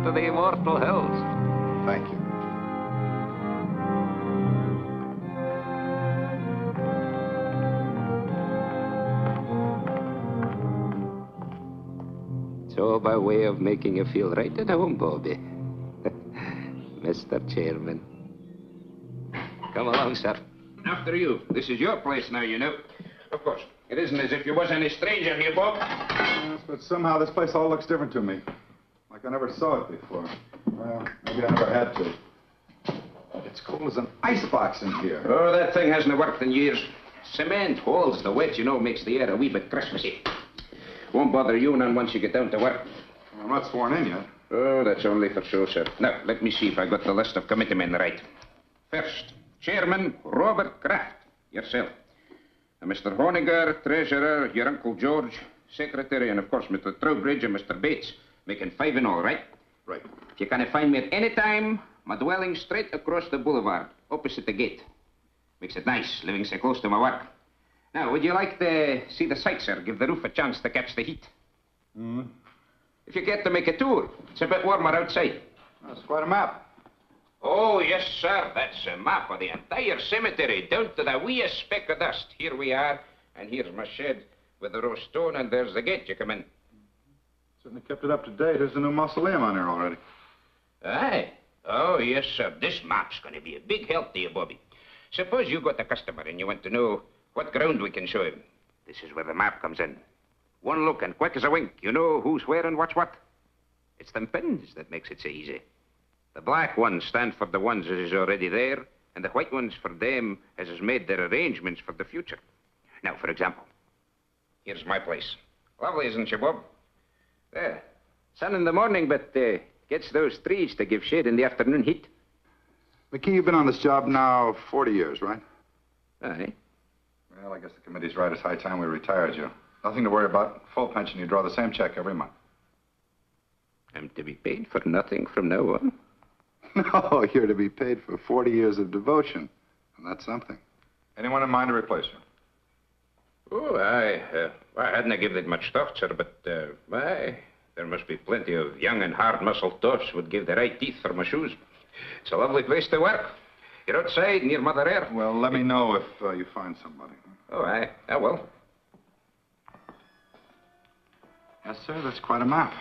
to the immortal hills. Thank you. So, by way of making you feel right at home, Bobby, Mr. Chairman. Come along, sir. After you. This is your place now, you know. Of course, it isn't as if you was any stranger here, Bob. Yes, but somehow this place all looks different to me. Like I never saw it before. Well, maybe I never had to. It's cold as an icebox in here. Oh, that thing hasn't worked in years. Cement holds the wet, you know, makes the air a wee bit Christmassy. Won't bother you none once you get down to work. I'm not sworn in yet. Oh, that's only for show, sir. Now, let me see if I got the list of committee men right. First, Chairman Robert Kraft, yourself. Mr. Honiger, Treasurer, your Uncle George, Secretary, and of course Mr. Trowbridge and Mr. Bates, making 5 in all, right? Right. If you can find me at any time, my dwelling straight across the boulevard, opposite the gate. Makes it nice, living so close to my work. Now, would you like to see the sights, sir? Give the roof a chance to catch the heat. Mm-hmm. If you care to make a tour, it's a bit warmer outside. That's quite a map. Oh, yes, sir. That's a map of the entire cemetery, down to the weeest speck of dust. Here we are, and here's my shed with the roast stone, and there's the gate you come in. Certainly kept it up to date. There's a new mausoleum on there already. Aye. Oh, yes, sir. This map's going to be a big help to you, Bobby. Suppose you got a customer and you want to know what ground we can show him. This is where the map comes in. One look and quick as a wink, you know who's where and what's what. It's them pins that makes it so easy. The black ones stand for the ones that is already there, and the white ones for them as has made their arrangements for the future. Now, for example, here's my place. Lovely, isn't she, Bob? There. Sun in the morning, but gets those trees to give shade in the afternoon heat. McKee, you've been on this job now 40 years, right? Aye. Well, I guess the committee's right. It's high time we retired you. Nothing to worry about. Full pension. You draw the same check every month. I'm to be paid for nothing from now on. No, you're to be paid for 40 years of devotion. And that's something. Anyone in mind to replace you? Oh, I hadn't given it much thought, sir, but, there must be plenty of young and hard-muscled toffs would give the right teeth for my shoes. It's a lovely place to work. You're outside, near Mother Air. Well, let me know if you find somebody. Oh, I will. Yes, sir, that's quite a map.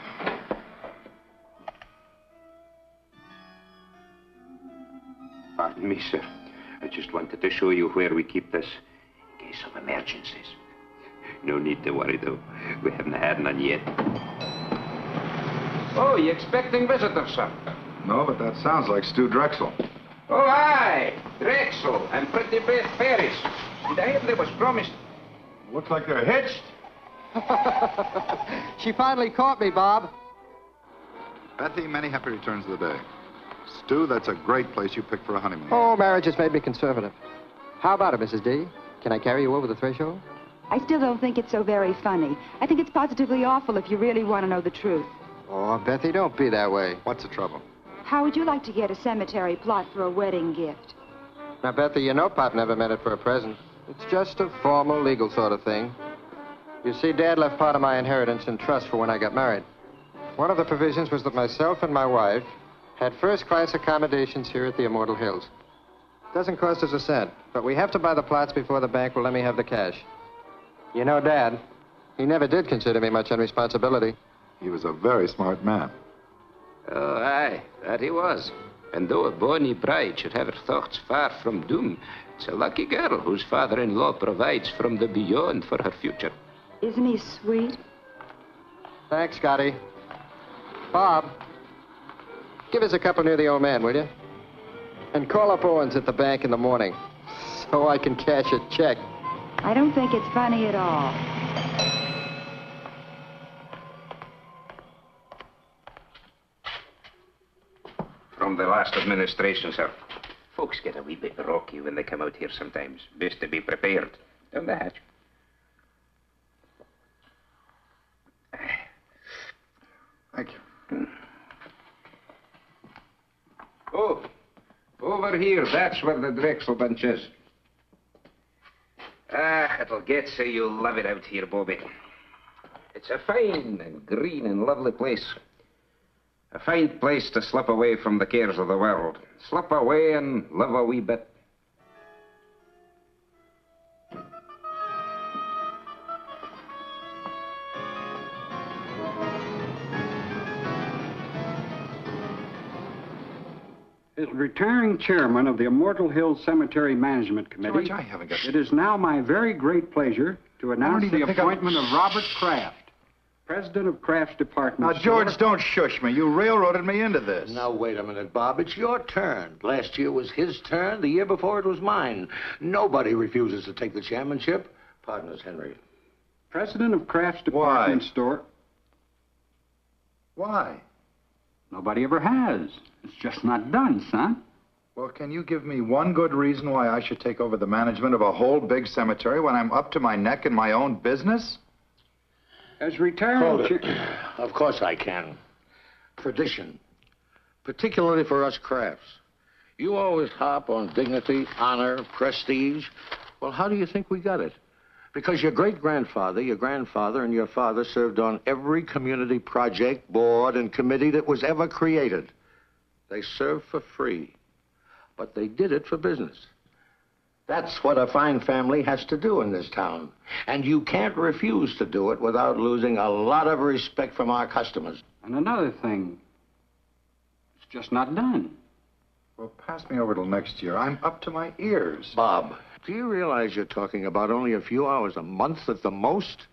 Pardon me, sir. I just wanted to show you where we keep this in case of emergencies. No need to worry, though. We haven't had none yet. Oh, you expecting visitors, sir? No, but that sounds like Stu Drexel. Oh, aye. Drexel and Pretty Beth Ferris. Did I hear they was promised? Looks like they're hitched. She finally caught me, Bob. Bethy, many happy returns of the day. Stu, that's a great place you picked for a honeymoon. Oh, marriage has made me conservative. How about it, Mrs. D? Can I carry you over the threshold? I still don't think it's so very funny. I think it's positively awful if you really want to know the truth. Oh, Bethy, don't be that way. What's the trouble? How would you like to get a cemetery plot for a wedding gift? Now, Bethy, you know Pop never meant it for a present. It's just a formal, legal sort of thing. You see, Dad left part of my inheritance in trust for when I got married. One of the provisions was that myself and my wife had first-class accommodations here at the Immortal Hills. Doesn't cost us a cent, but we have to buy the plots before the bank will let me have the cash. You know, Dad, he never did consider me much on responsibility. He was a very smart man. Oh, aye, that he was. And though a bonny bride should have her thoughts far from doom, it's a lucky girl whose father-in-law provides from the beyond for her future. Isn't he sweet? Thanks, Scotty. Bob, give us a couple near the old man, will you? And call up Owens at the bank in the morning so I can cash a check. I don't think it's funny at all. From the last administration, sir. Folks get a wee bit rocky when they come out here sometimes. Best to be prepared. Down the hatch. Thank you. Oh, over here. That's where the Drexel bunch is. It'll get so you'll love it out here, Bobby. It's a fine and green and lovely place. A fine place to slip away from the cares of the world. Slip away and live a wee bit. As retiring chairman of the Immortal Hills Cemetery Management Committee, George, I haven't got... it is now my very great pleasure to announce the appointment of Robert Kraft, president of Kraft's department. Now, George, don't shush me. You railroaded me into this. Now, wait a minute, Bob. It's your turn. Last year was his turn. The year before it was mine. Nobody refuses to take the chairmanship. Partners, Henry. President of Kraft's department store. Why? Nobody ever has. It's just not done, son. Well, can you give me one good reason why I should take over the management of a whole big cemetery when I'm up to my neck in my own business? As retiring... Of course I can. Tradition. Particularly for us Crafts. You always harp on dignity, honor, prestige. Well, how do you think we got it? Because your great-grandfather, your grandfather, and your father served on every community project, board, and committee that was ever created. They served for free, but they did it for business. That's what a fine family has to do in this town. And you can't refuse to do it without losing a lot of respect from our customers. And another thing, it's just not done. Well, pass me over till next year. I'm up to my ears. Bob, do you realize you're talking about only a few hours a month at the most?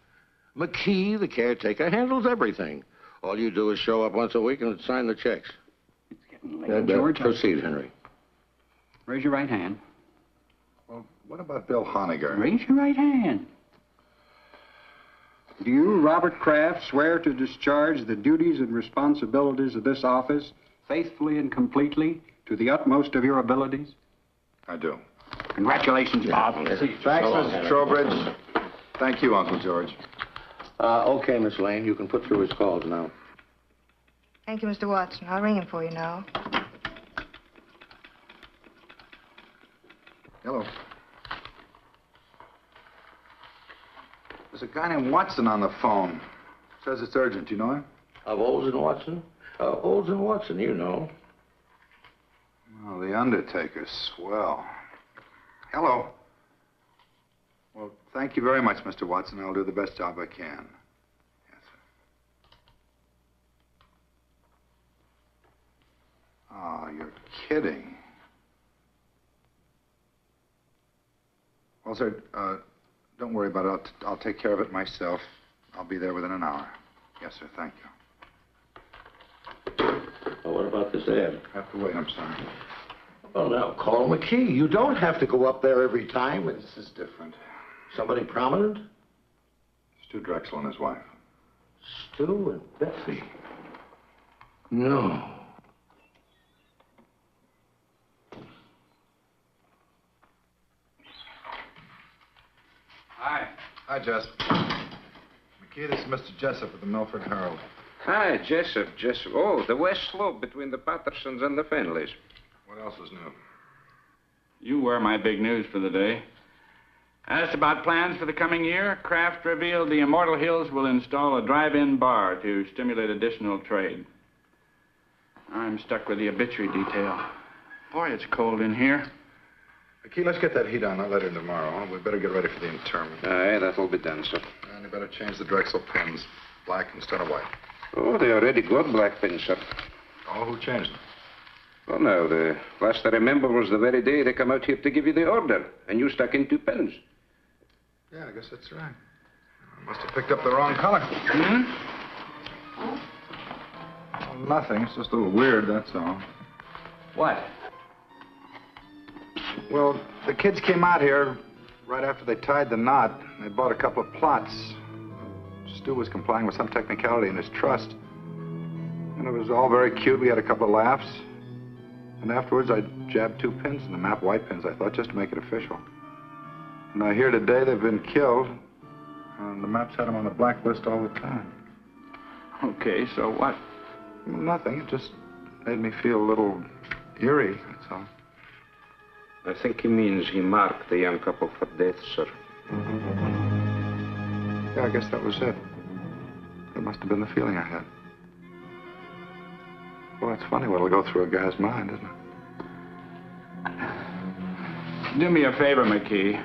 McKee, the caretaker, handles everything. All you do is show up once a week and sign the checks. It's getting late, George. Proceed, Henry. Raise your right hand. Well, what about Bill Honiger? Raise your right hand. Do you, Robert Kraft, swear to discharge the duties and responsibilities of this office faithfully and completely to the utmost of your abilities? I do. Congratulations, Bob. Thanks, Mrs. Trowbridge. Thank you, Uncle George. Okay, Miss Lane, you can put through his calls now. Thank you, Mr. Watson. I'll ring him for you now. Hello. There's a guy named Watson on the phone. Says it's urgent. You know him? Of Olds and Watson? Olds and Watson, you know. Oh, the Undertaker's swell. Hello. Well, thank you very much, Mr. Watson. I'll do the best job I can. Yes, sir. Oh, you're kidding. Well, sir, don't worry about it. I'll take care of it myself. I'll be there within an hour. Yes, sir. Thank you. Well, what about this ad? I have to wait. I'm sorry. Well, now, call McKee. You don't have to go up there every time. This is different. Somebody prominent? Stu Drexel and his wife. Stu and Betsy. No. Hi. Hi, Jess. McKee, this is Mr. Jessup of the Milford Herald. Hi, Jessup. Oh, the west slope between the Pattersons and the Fenleys. What else is new? You were my big news for the day. Asked about plans for the coming year, Kraft revealed the Immortal Hills will install a drive-in bar to stimulate additional trade. I'm stuck with the obituary detail. Boy, it's cold in here. McKee, let's get that heat on that letter tomorrow. We better get ready for the interment. Aye, that'll be done, sir. And you better change the Drexel pins. Black instead of white. Oh, they already got black pins, sir. Oh, who changed them? Well, now, the last I remember was the very day they come out here to give you the order, and you stuck in 2 pins. Yeah, I guess that's right. I must have picked up the wrong color. Well, nothing. It's just a little weird, that's all. What? Well, the kids came out here right after they tied the knot. They bought a couple of plots. Stu was complying with some technicality in his trust. And it was all very cute. We had a couple of laughs. And afterwards, I jabbed 2 pins in the map, white pins, I thought, just to make it official. And I hear today they've been killed. And the maps had them on the blacklist all the time. Okay, so what? Well, nothing. It just made me feel a little eerie, that's all. I think he means he marked the young couple for death, sir. Yeah, I guess that was it. That must have been the feeling I had. Well, it's funny what'll go through a guy's mind, isn't it? Do me a favor, McKee.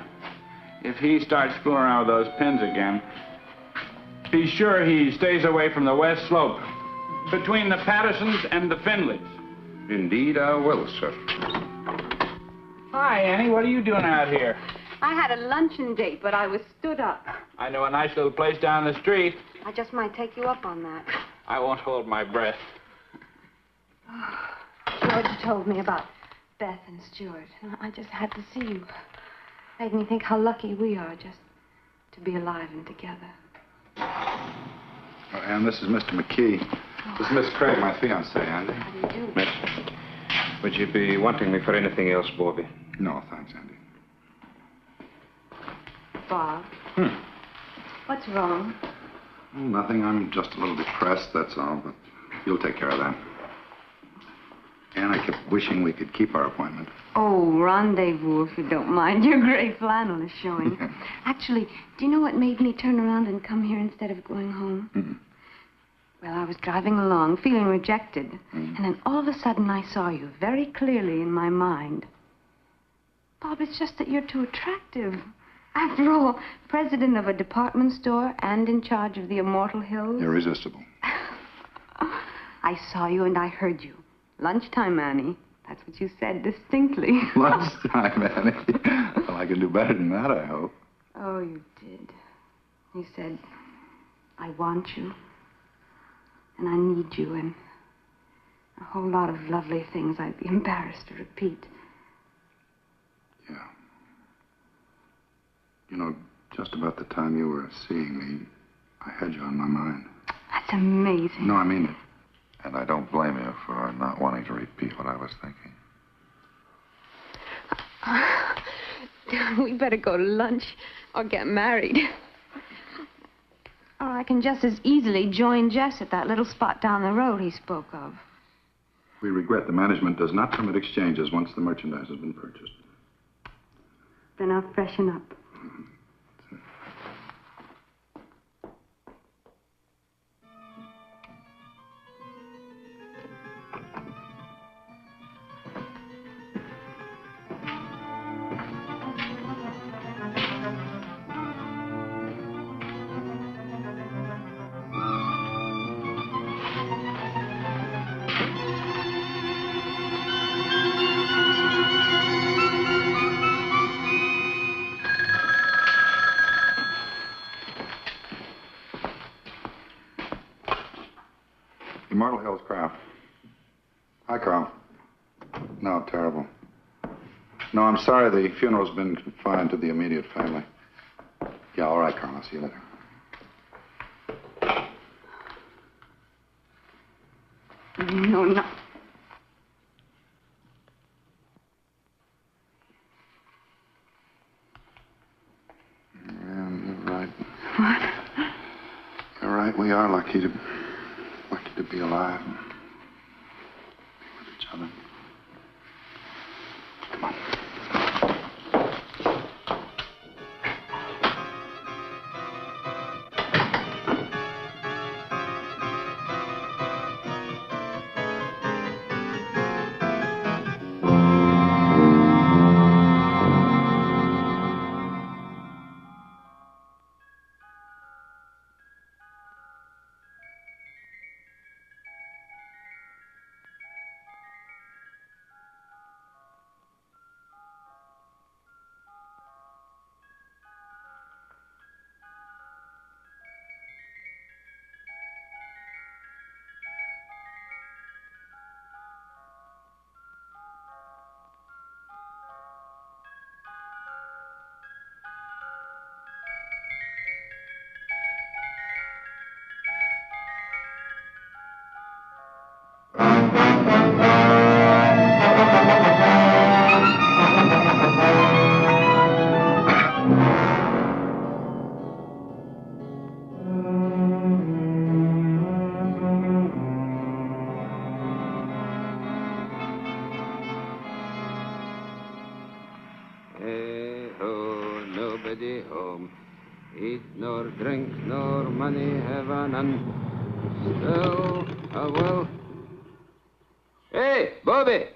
If he starts fooling around with those pins again, be sure he stays away from the west slope, between the Pattersons and the Findleys. Indeed, I will, sir. Hi, Annie. What are you doing out here? I had a luncheon date, but I was stood up. I know a nice little place down the street. I just might take you up on that. I won't hold my breath. George told me about Beth and Stuart, and I just had to see you. Made me think how lucky we are just to be alive and together. Oh, Ann, this is Mr. McKee. This is Miss Craig, my fiancée, Andy. How do you do? Miss, would you be wanting me for anything else, Bobby? No, thanks, Andy. Bob. What's wrong? Oh, nothing. I'm just a little depressed, that's all, but you'll take care of that. Ann, I kept wishing we could keep our appointment. Oh, rendezvous, if you don't mind. Your gray flannel is showing. Actually, do you know what made me turn around and come here instead of going home? Well, I was driving along, feeling rejected. And then all of a sudden I saw you very clearly in my mind. Bob, it's just that you're too attractive. After all, president of a department store and in charge of the Immortal Hills. Irresistible. I saw you and I heard you. Lunchtime, Annie. That's what you said distinctly. Lunchtime, Annie. Well, I can do better than that, I hope. Oh, you did. You said, I want you. And I need you, and a whole lot of lovely things I'd be embarrassed to repeat. Yeah. You know, just about the time you were seeing me, I had you on my mind. That's amazing. No, I mean it. And I don't blame you for not wanting to repeat what I was thinking. We better go to lunch or get married. Or I can just as easily join Jess at that little spot down the road he spoke of. We regret the management does not permit exchanges once the merchandise has been purchased. Then I'll freshen up. Immortal Hills Craft. Hi, Carl. No, terrible. No, I'm sorry. The funeral's been confined to the immediate family. Yeah, all right, Carl. I'll see you later. No, no. Yeah, you're right. What? You're right. We are lucky to be alive and be with each other. Come on. Nobody home. Eat nor drink nor money have none. Still, well, Hey, Bobby!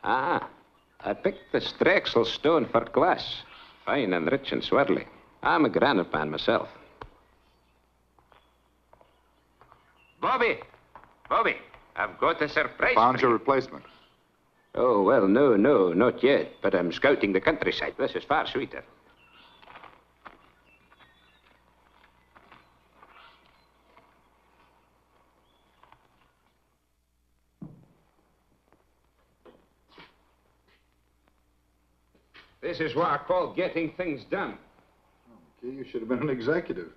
Ah, I picked the Strexel stone for glass. Fine and rich and swirly. I'm a granite man myself. Bobby! Bobby, I've got a surprise. Found your replacement. Oh, well, no, not yet. But I'm scouting the countryside. This is far sweeter. This is what I call getting things done. Okay, you should have been an executive.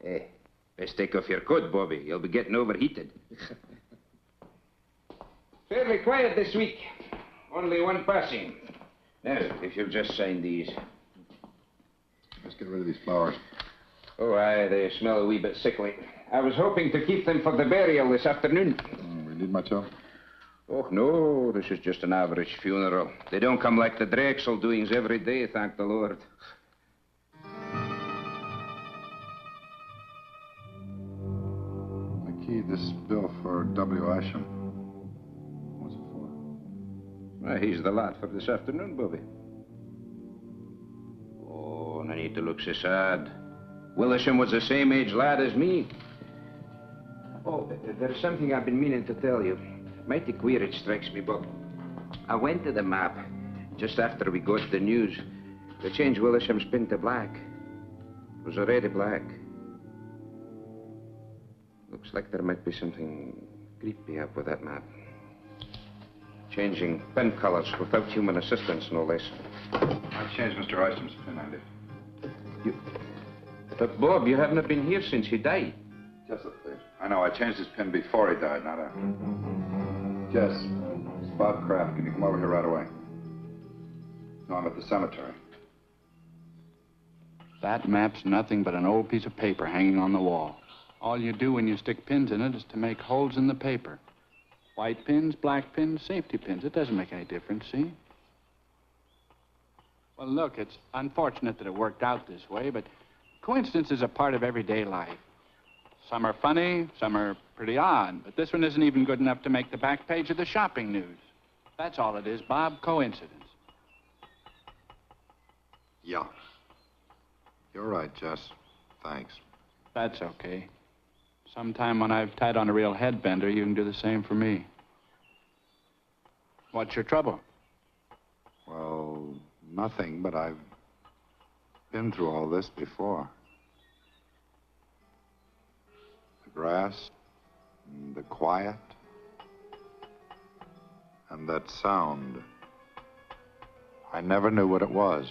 Hey, best take off your coat, Bobby. You'll be getting overheated. Fairly quiet this week. Only one passing. Now, if you'll just sign these. Let's get rid of these flowers. Oh, aye, they smell a wee bit sickly. I was hoping to keep them for the burial this afternoon. We need much help? Oh, no, this is just an average funeral. They don't come like the Drexel doings every day, thank the Lord. McKee, this bill for W. Isham. What's it for? Well, he's the lad for this afternoon, Bobby. Oh, no need to look so sad. Willisham was the same age lad as me. Oh, there's something I've been meaning to tell you. Mighty queer it strikes me, Bob. I went to the map just after we got the news. They changed Willisham's pin to black. It was already black. Looks like there might be something creepy up with that map. Changing pen colors without human assistance, no less. I changed Mr. Isham's pin, I did. But, Bob, you haven't been here since he died. Jess, please. I know, I changed his pin before he died, not after. Jess, it's Bob Kraft. Can you come over here right away? No, I'm at the cemetery. That map's nothing but an old piece of paper hanging on the wall. All you do when you stick pins in it is to make holes in the paper. White pins, black pins, safety pins. It doesn't make any difference, see? Well, look, it's unfortunate that it worked out this way, but coincidences are part of everyday life. Some are funny, some are pretty odd, but this one isn't even good enough to make the back page of the shopping news. That's all it is, Bob, coincidence. Yeah. You're right, Jess. Thanks. That's okay. Sometime when I've tied on a real headbender, you can do the same for me. What's your trouble? Well, nothing, but I've been through all this before. The grass, and the quiet, and that sound. I never knew what it was.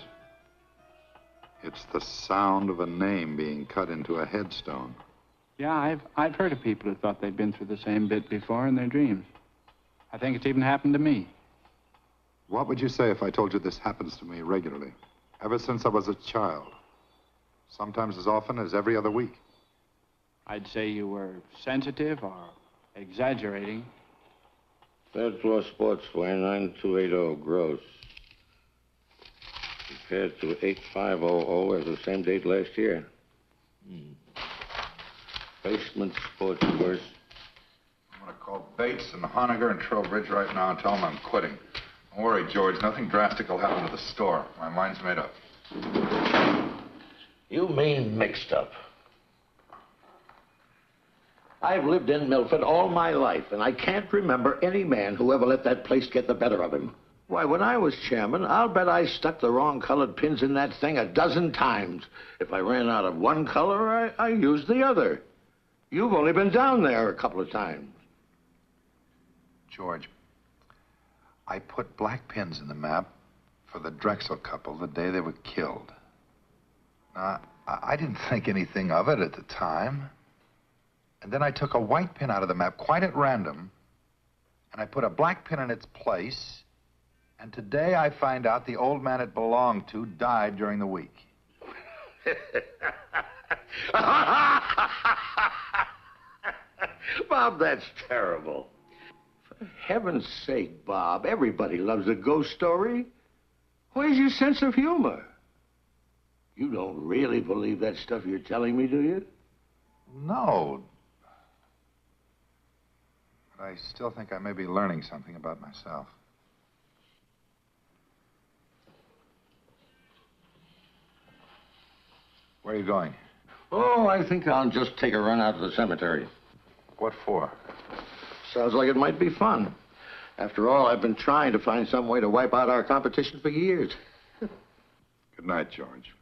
It's the sound of a name being cut into a headstone. Yeah, I've heard of people who thought they'd been through the same bit before in their dreams. I think it's even happened to me. What would you say if I told you this happens to me regularly? Ever since I was a child. Sometimes as often as every other week. I'd say you were sensitive or exaggerating. Third floor sportswear, 9280 gross. Compared to 8500 as the same date last year. Basement sportswear. I'm going to call Bates and Honegger and Trowbridge right now and tell them I'm quitting. Don't worry, George. Nothing drastic will happen to the store. My mind's made up. You mean mixed up? I've lived in Milford all my life, and I can't remember any man who ever let that place get the better of him. Why, when I was chairman, I'll bet I stuck the wrong colored pins in that thing 12 times. If I ran out of one color, I used the other. You've only been down there a couple of times. George, I put black pins in the map for the Drexel couple the day they were killed. Now, I didn't think anything of it at the time. And then I took a white pin out of the map quite at random, and I put a black pin in its place, and today I find out the old man it belonged to died during the week. Bob, that's terrible. For heaven's sake, Bob, everybody loves a ghost story. Where's your sense of humor? You don't really believe that stuff you're telling me, do you? No. But I still think I may be learning something about myself. Where are you going? Oh, I think I'll just take a run out to the cemetery. What for? Sounds like it might be fun. After all, I've been trying to find some way to wipe out our competition for years. Good night, George.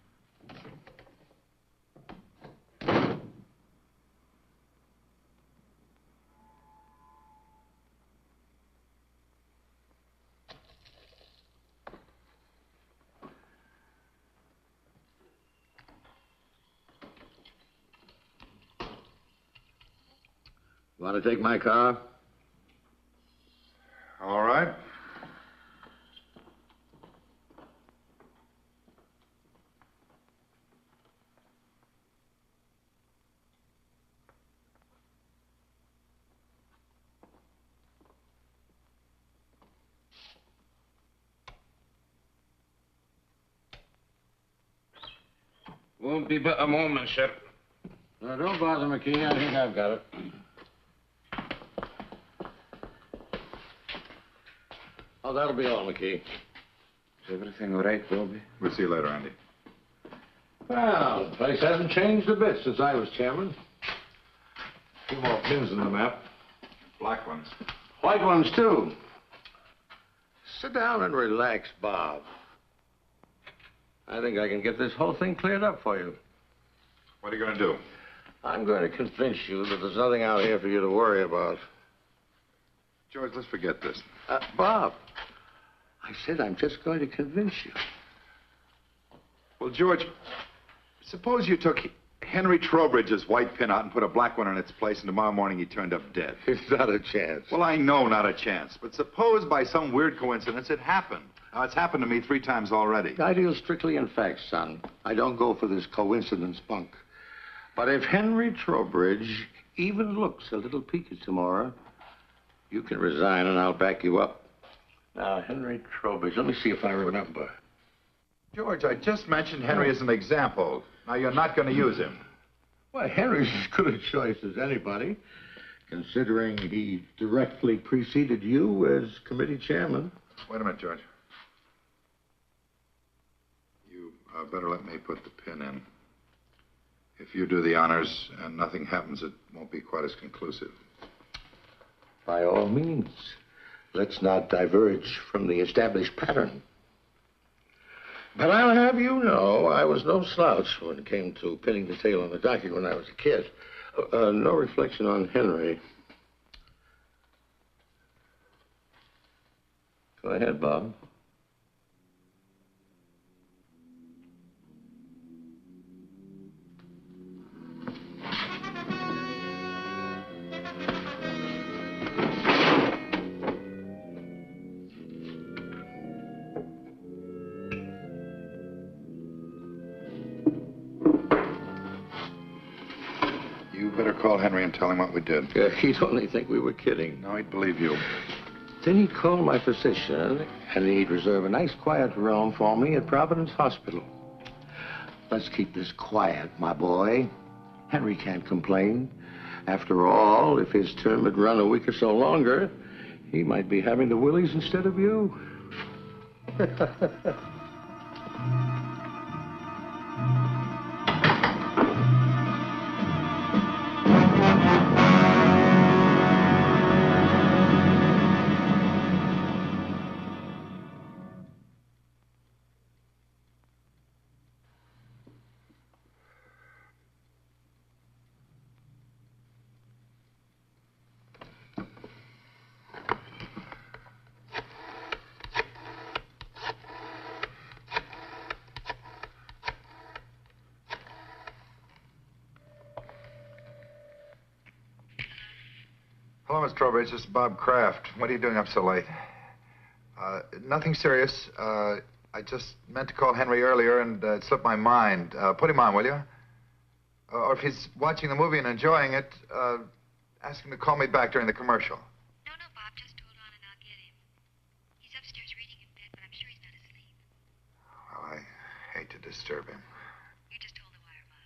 Want to take my car? All right. Won't be but a moment, sir. No, don't bother, McKee. I think I've got it. Oh, that'll be all, McKee. Is everything all right, Bobby? We'll see you later, Andy. Well, the place hasn't changed a bit since I was chairman. A few more pins in the map. Black ones. White ones, too. Sit down and relax, Bob. I think I can get this whole thing cleared up for you. What are you going to do? I'm going to convince you that there's nothing out here for you to worry about. George, let's forget this. Bob, I said I'm just going to convince you. Well, George, suppose you took Henry Trowbridge's white pin out and put a black one in its place, and tomorrow morning he turned up dead. It's not a chance. Well, I know not a chance, but suppose by some weird coincidence it happened. Now, it's happened to me 3 times already. I deal strictly in facts, son. I don't go for this coincidence bunk. But if Henry Trowbridge even looks a little peaked tomorrow, you can resign and I'll back you up. Now, Henry Trowbridge, let me see if I remember. George, I just mentioned Henry as an example. Now, you're not going to use him. Well, Henry's as good a choice as anybody, considering he directly preceded you as committee chairman. Wait a minute, George. You better let me put the pin in. If you do the honors and nothing happens, it won't be quite as conclusive. By all means, let's not diverge from the established pattern. But I'll have you know, I was no slouch when it came to pinning the tail on the donkey when I was a kid. No reflection on Henry. Go ahead, Bob. Call Henry and tell him what we did. He'd only think we were kidding. No, he'd believe you. Then he'd call my physician, and he'd reserve a nice quiet room for me at Providence Hospital. Let's keep this quiet, my boy. Henry can't complain. After all, if his term had run a week or so longer, he might be having the willies instead of you. Hello, Miss Trowbridge. This is Bob Kraft. What are you doing up so late? Nothing serious. I just meant to call Henry earlier and it slipped my mind. Put him on, will you? Or if he's watching the movie and enjoying it, ask him to call me back during the commercial. No, Bob, just hold on and I'll get him. He's upstairs reading in bed, but I'm sure he's not asleep. disturb him. You just hold the wire, Bob.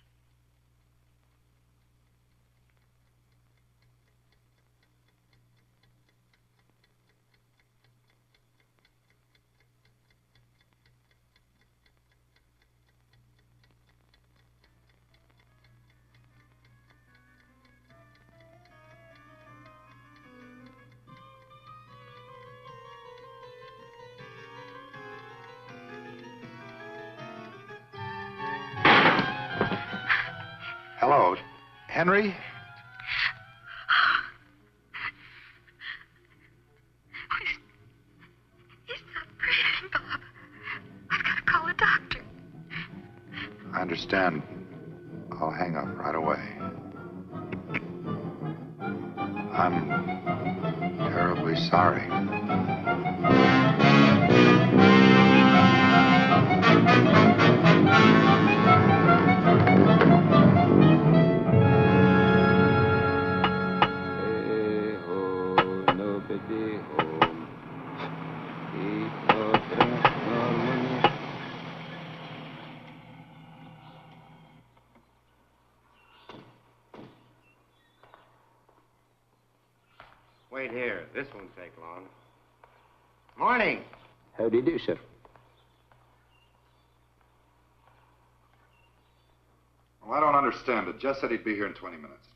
Hello, Henry? He's not breathing, Bob. I've got to call a doctor. I understand. I'll hang up right away. I'm terribly sorry. Wait here. This won't take long. Morning. How do you do, sir? Well, I don't understand it. Jess said he'd be here in 20 minutes.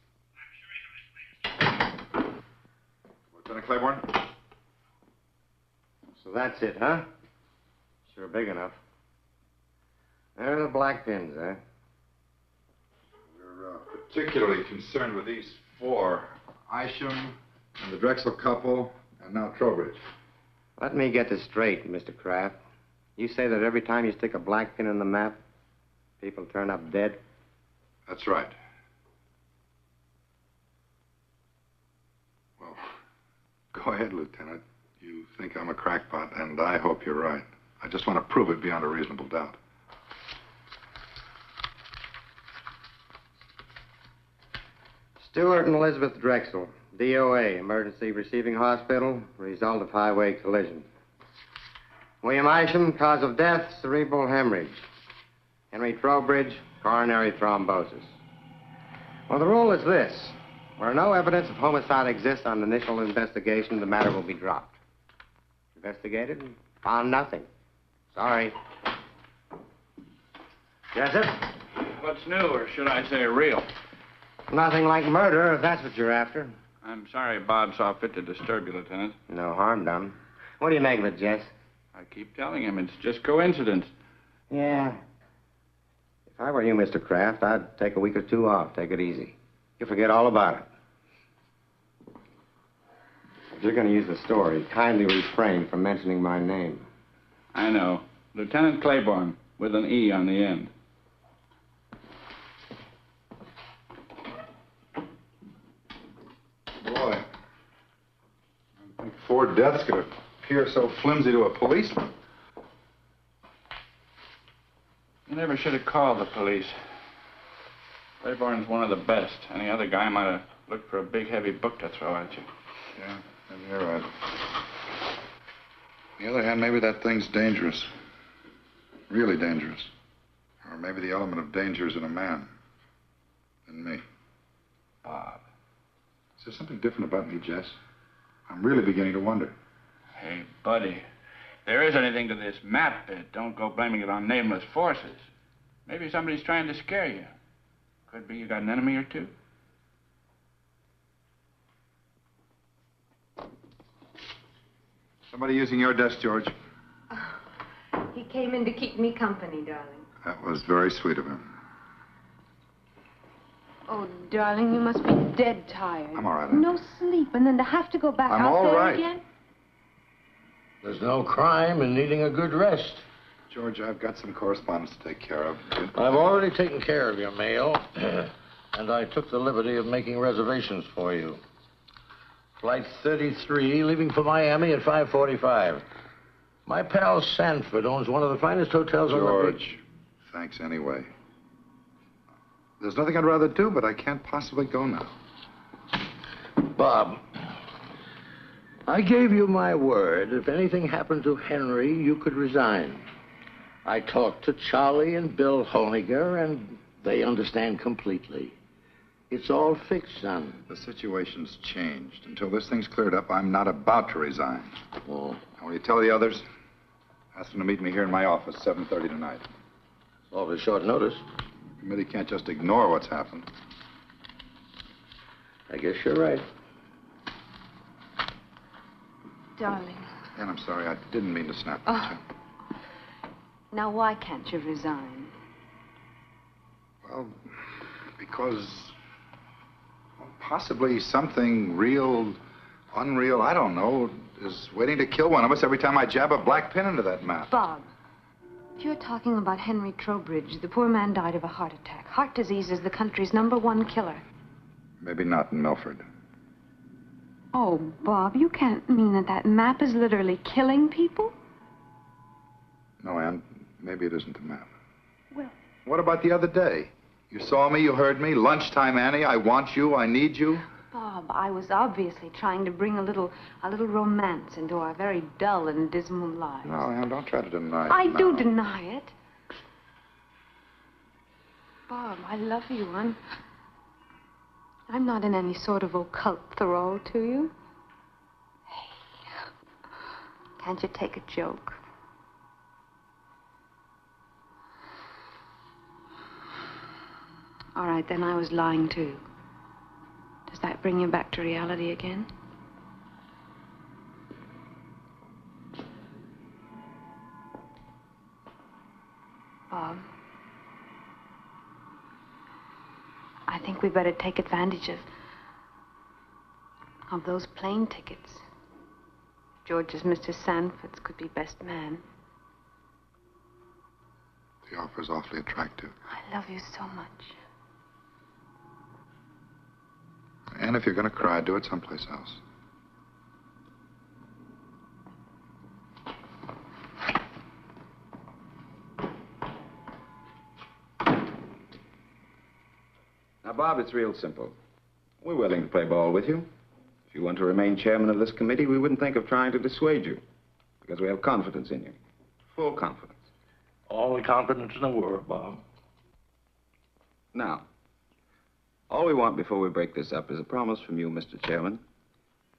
Lieutenant Claiborne? So that's it, huh? Sure big enough. There are the black pins, eh? We're particularly concerned with these four. Isham, and the Drexel couple, and now Trowbridge. Let me get this straight, Mr. Kraft. You say that every time you stick a black pin in the map, people turn up dead? That's right. Well, go ahead, Lieutenant. You think I'm a crackpot, and I hope you're right. I just want to prove it beyond a reasonable doubt. Stewart and Elizabeth Drexel, DOA, emergency receiving hospital, result of highway collision. William Isham, cause of death, cerebral hemorrhage. Henry Trowbridge, coronary thrombosis. Well, the rule is this. Where no evidence of homicide exists on initial investigation, the matter will be dropped. Investigated and found nothing. Sorry. Jessup? What's new, or should I say real? Nothing like murder, if that's what you're after. I'm sorry Bob saw fit to disturb you, Lieutenant. No harm done. What do you make of it, Jess? I keep telling him it's just coincidence. Yeah. If I were you, Mr. Kraft, I'd take a week or two off. Take it easy. You forget all about it. If you're going to use the story, kindly refrain from mentioning my name. I know. Lieutenant Claiborne, with an E on the end. Boy, I think 4 deaths could appear so flimsy to a policeman. You never should have called the police. Claiborne's one of the best. Any other guy might have looked for a big, heavy book to throw at you. Yeah, maybe you're right. On the other hand, maybe that thing's dangerous. Really dangerous. Or maybe the element of danger is in a man. In me. Bob. Is there something different about me, Jess? I'm really beginning to wonder. Hey, buddy. If there is anything to this map bit, don't go blaming it on nameless forces. Maybe somebody's trying to scare you. Could be you got an enemy or two. Somebody using your desk, George. He came in to keep me company, darling. That was very sweet of him. Oh, darling, you must be dead tired. I'm all right. No sleep, and then to have to go back I'm out all there right. again? There's no crime in needing a good rest. George, I've got some correspondence to take care of. I've already taken care of your mail, and I took the liberty of making reservations for you. Flight 33, leaving for Miami at 5:45. My pal Sanford owns one of the finest hotels on the beach. George, thanks anyway. There's nothing I'd rather do, but I can't possibly go now. Bob, I gave you my word. If anything happened to Henry, you could resign. I talked to Charlie and Bill Honiger, and they understand completely. It's all fixed, son. The situation's changed. Until this thing's cleared up, I'm not about to resign. Oh. Now, will you tell the others? Ask them to meet me here in my office, 7:30 tonight. Awfully short notice. The committee can't just ignore what's happened. I guess you're right. Darling. And I'm sorry, I didn't mean to snap at you. Now, why can't you resign? Well, because possibly something real, unreal, I don't know, is waiting to kill one of us every time I jab a black pin into that map. Bob, if you're talking about Henry Trowbridge, the poor man died of a heart attack. Heart disease is the country's #1 killer. Maybe not in Milford. Oh, Bob, you can't mean that that map is literally killing people? No, Ann, maybe it isn't the map. Well... What about the other day? You saw me, you heard me. Lunchtime, Annie, I want you, I need you. Bob, I was obviously trying to bring a little romance into our very dull and dismal lives. No, Ann, don't try to deny it. I now. do deny it. Bob, I love you. I'm not in any sort of occult thrall to you. Hey, can't you take a joke? All right, then I was lying too. Does that bring you back to reality again? Bob, I think we better take advantage of those plane tickets. George's Mr. Sanford's could be best man. The offer's awfully attractive. I love you so much. And if you're going to cry, do it someplace else. Now, Bob, it's real simple. We're willing to play ball with you. If you want to remain chairman of this committee, we wouldn't think of trying to dissuade you, because we have confidence in you. Full confidence. All the confidence in the world, Bob. Now, all we want before we break this up is a promise from you, Mr. Chairman,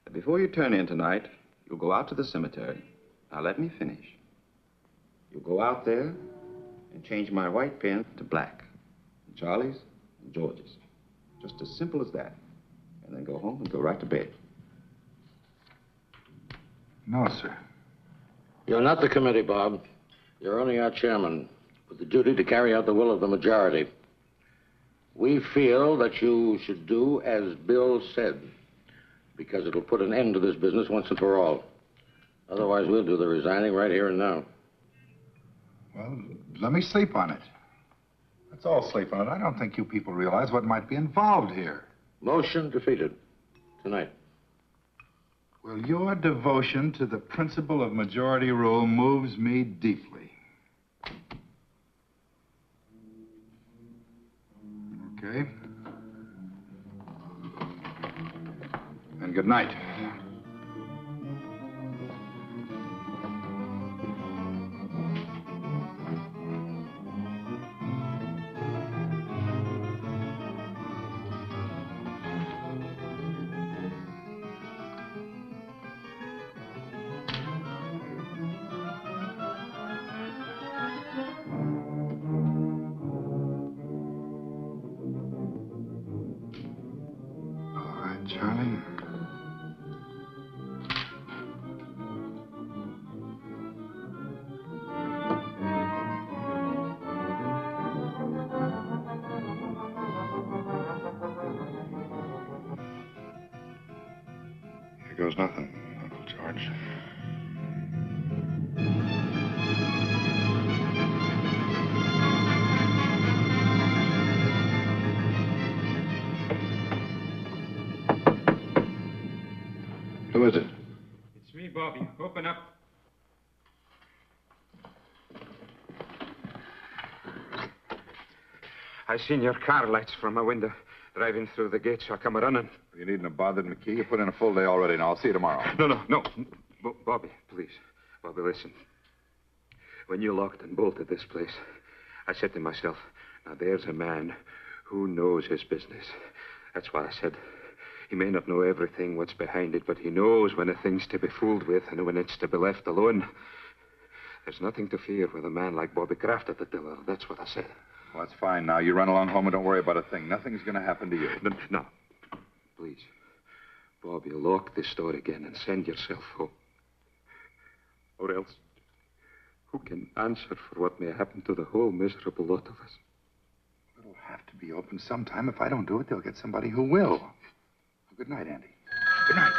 that before you turn in tonight, you'll go out to the cemetery. Now, let me finish. You'll go out there and change my white pen to black. And Charlie's and George's. Just as simple as that. And then go home and go right to bed. No, sir. You're not the committee, Bob. You're only our chairman, with the duty to carry out the will of the majority. We feel that you should do as Bill said, because it'll put an end to this business once and for all. Otherwise, we'll do the resigning right here and now. Well, let me sleep on it. Let's all sleep on it. I don't think you people realize what might be involved here. Motion defeated. Tonight. Well, your devotion to the principle of majority rule moves me deeply. Okay. And good night. Charlie. Here goes nothing, Uncle George. Who is it? It's me, Bobby. Open up. I seen your car lights from my window driving through the gate, so I come running. You needn't have bothered McKee. You put in a full day already. Now, I'll see you tomorrow. No. Bobby, please. Bobby, listen. When you locked and bolted this place, I said to myself, now there's a man who knows his business. That's what I said. He may not know everything what's behind it, but he knows when a thing's to be fooled with and when it's to be left alone. There's nothing to fear with a man like Bobby Kraft at the tiller. That's what I said. Well, that's fine now. You run along home and don't worry about a thing. Nothing's going to happen to you. No. Please. Bobby, lock this door again and send yourself home. Or else, who can answer for what may happen to the whole miserable lot of us? It'll have to be open sometime. If I don't do it, they'll get somebody who will. Good night, Andy. Good night.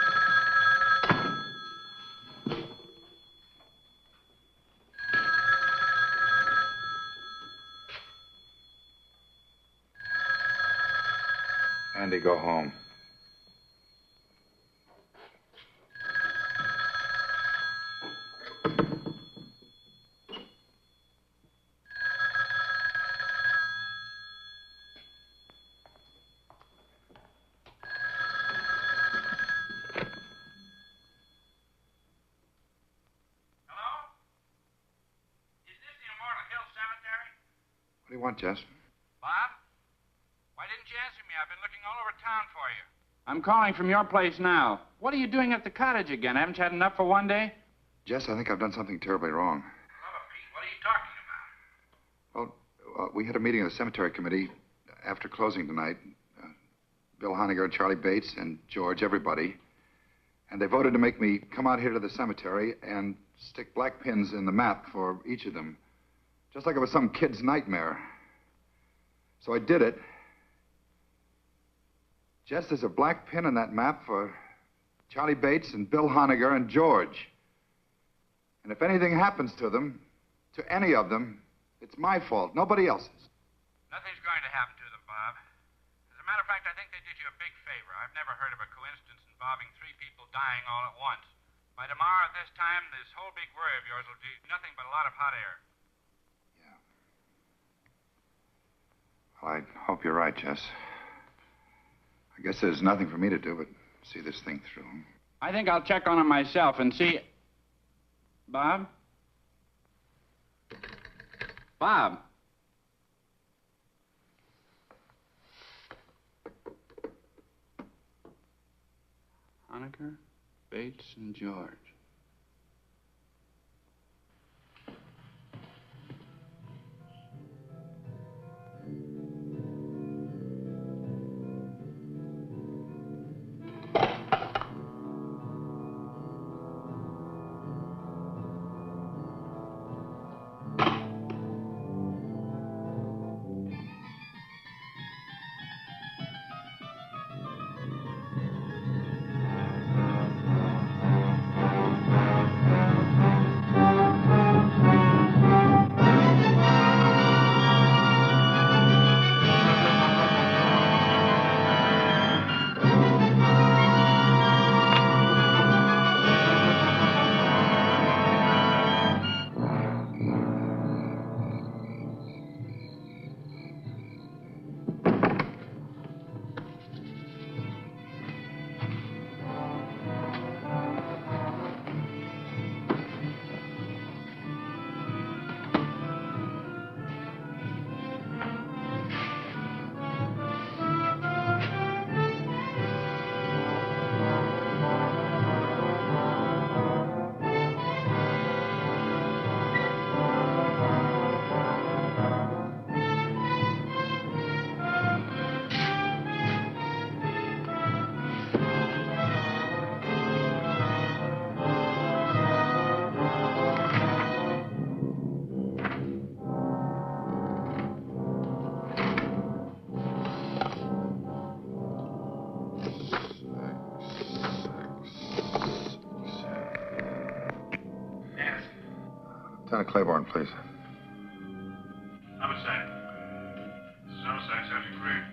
Andy, go home. What do you want, Jess? Bob? Why didn't you answer me? I've been looking all over town for you. I'm calling from your place now. What are you doing at the cottage again? Haven't you had enough for one day? Jess, I think I've done something terribly wrong. Hello, Pete. What are you talking about? Well, we had a meeting of the cemetery committee after closing tonight. Bill Honegger, Charlie Bates, and George, everybody. And they voted to make me come out here to the cemetery and stick black pins in the map for each of them. Just like it was some kid's nightmare. So I did it. Jess, there's a black pin in that map for Charlie Bates and Bill Honegger and George. And if anything happens to them, to any of them, it's my fault, nobody else's. Nothing's going to happen to them, Bob. As a matter of fact, I think they did you a big favor. I've never heard of a coincidence involving 3 people dying all at once. By tomorrow at this time, this whole big worry of yours will do nothing but a lot of hot air. Well, I hope you're right, Jess. I guess there's nothing for me to do but see this thing through. I think I'll check on him myself and see... Bob? Bob? Honegger, Bates, and George. Lieutenant Claiborne, please. Homicide. This is Homicide, Sergeant Greer.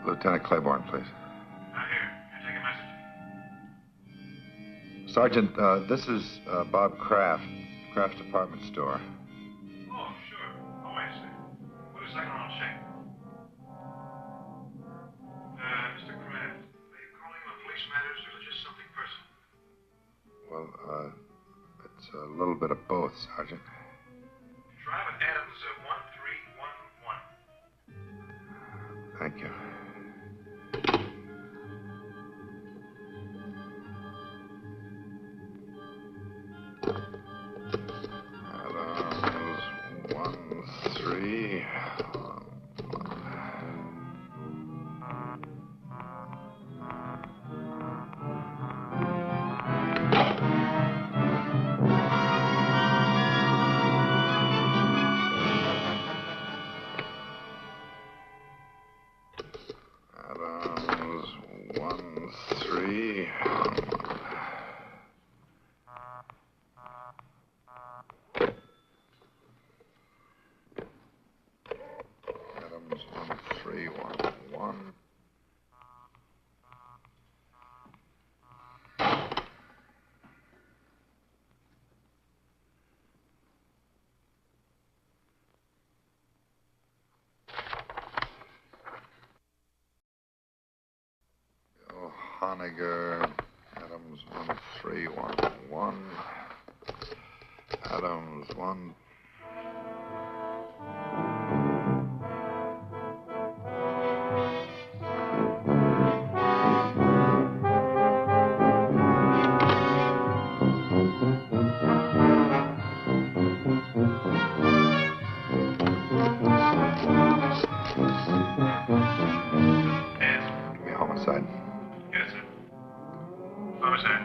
Lieutenant Claiborne, please. Not here. Can I take a message? Sergeant, this is Bob Kraft, Kraft's department store. Oh, sure. Oh, wait a second. Wait a second, I'll check. Mr. Kraft, are you calling on police matters or is it just something personal? Well, it's a little bit of both, Sergeant. Drive at Adams 1311. Thank you. Adams 13. Honegger, Adams 1311. Adams 1. Give me homicide. Yes, sir. What was that?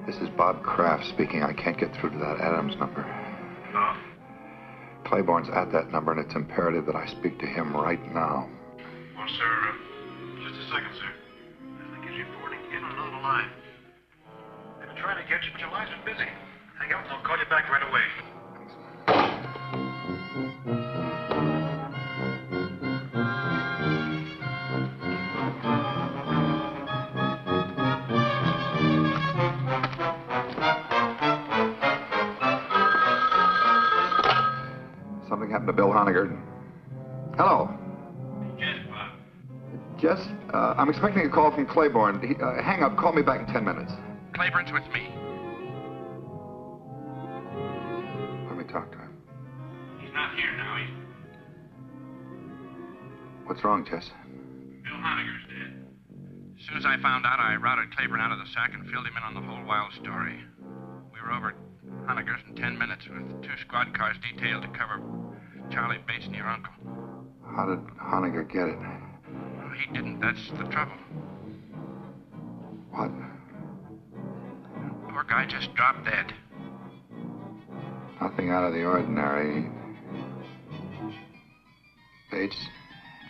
This is Bob Kraft speaking. I can't get through to that Adams number. Oh? Claiborne's at that number, and it's imperative that I speak to him right now. Well, sir, just a second, sir. I think he's reporting in on another line. They've been trying to get you, but your line's been busy. Hang up and I'll call you back right away. Something happened to Bill Honegger. Hello. Yes, Bob. Jess, I'm expecting a call from Claiborne. Hang up. Call me back in 10 minutes. Claiborne's with me. Let me talk to him. He's not here now. What's wrong, Jess? Bill Honegger's dead. As soon as I found out, I routed Claiborne out of the sack and filled him in on the whole wild story. We were over at Honegger's in 10 minutes with 2 squad cars detailed to cover Charlie Bates and your uncle. How did Honegger get it? Well, he didn't. That's the trouble. What? Poor guy just dropped dead. Nothing out of the ordinary. Bates?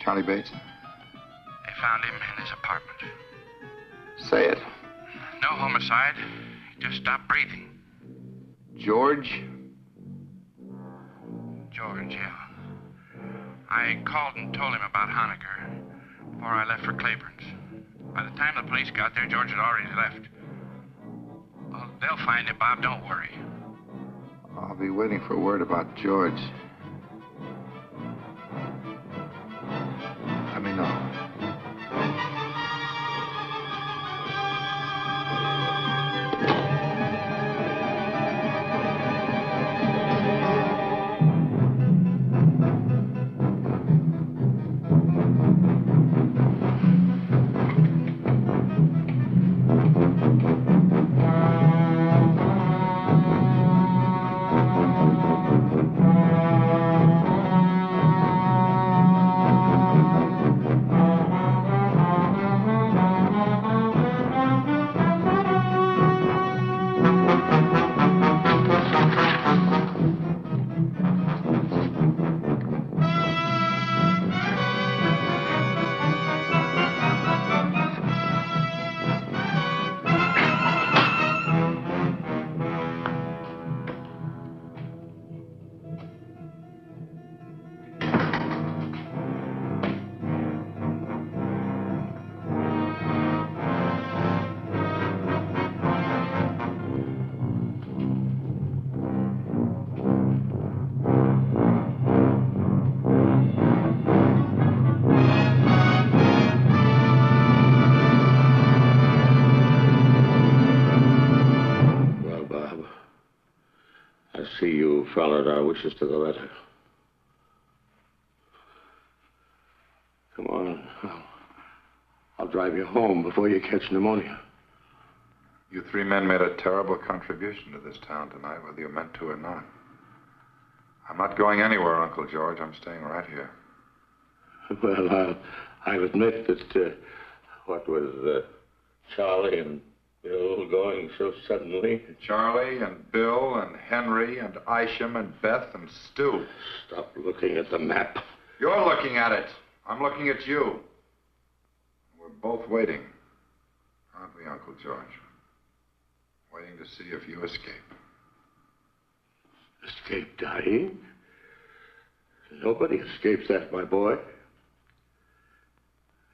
Charlie Bates? They found him in his apartment. Say it. No homicide. He just stopped breathing. George? George, yeah. I called and told him about Honegger before I left for Claiborne's. By the time the police got there, George had already left. Well, they'll find him, Bob. Don't worry. I'll be waiting for word about George. Let me know. followed our wishes to the letter. Come on. I'll drive you home before you catch pneumonia. You three men made a terrible contribution to this town tonight, whether you meant to or not. I'm not going anywhere, Uncle George. I'm staying right here. Well, I'll admit that what was Charlie and Bill going so suddenly? Charlie and Bill and Henry and Isham and Beth and Stu. Stop looking at the map. You're looking at it. I'm looking at you. We're both waiting, aren't we, Uncle George? Waiting to see if you escape. Escape dying? Nobody escapes that, my boy.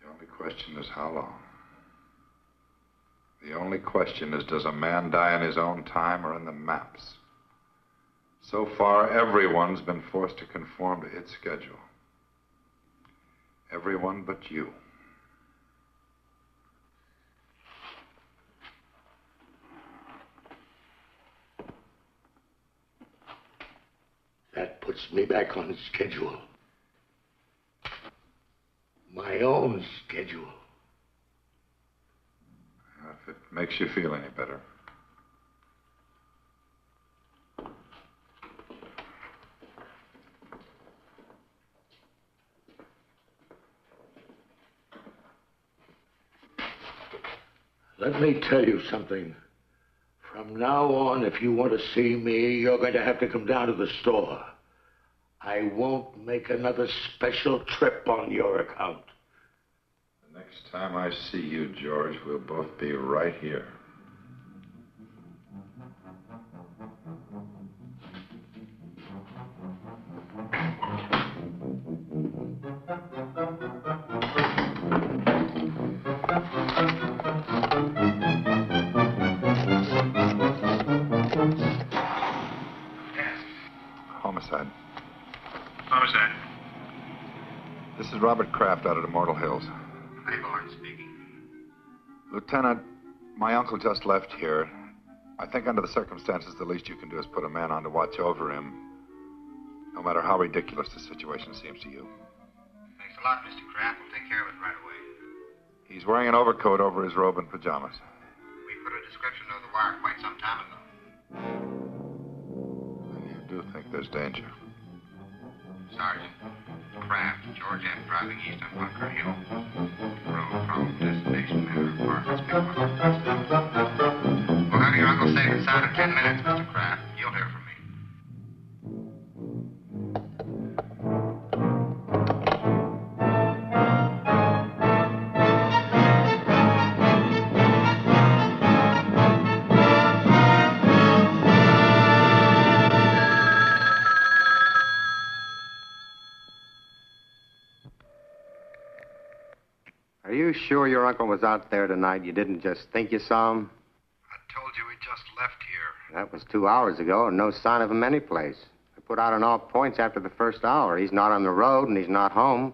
The only question is how long. The only question is, does a man die in his own time or in the maps? So far, everyone's been forced to conform to its schedule. Everyone but you. That puts me back on schedule. My own schedule. If it makes you feel any better. Let me tell you something. From now on, if you want to see me, you're going to have to come down to the store. I won't make another special trip on your account. The next time I see you, George, we'll both be right here. Homicide. Homicide. This is Robert Kraft out at Immortal Hills. Bourne speaking. Lieutenant, my uncle just left here. I think under the circumstances, the least you can do is put a man on to watch over him, no matter how ridiculous the situation seems to you. Thanks a lot, Mr. Kraft. We'll take care of it right away. He's wearing an overcoat over his robe and pajamas. We put a description of the wire quite some time ago. And you do think there's danger? Sergeant Kraft, George F. driving east on Bunker Hill. Road from destination Manor Apartments, We'll have your uncle safe and sound in 10 minutes, Mr. Kraft. You'll hear from me. Are you sure your uncle was out there tonight? You didn't just think you saw him? I told you he just left here. That was 2 hours ago, and no sign of him anyplace. I put out on all points after the first hour. He's not on the road, and he's not home.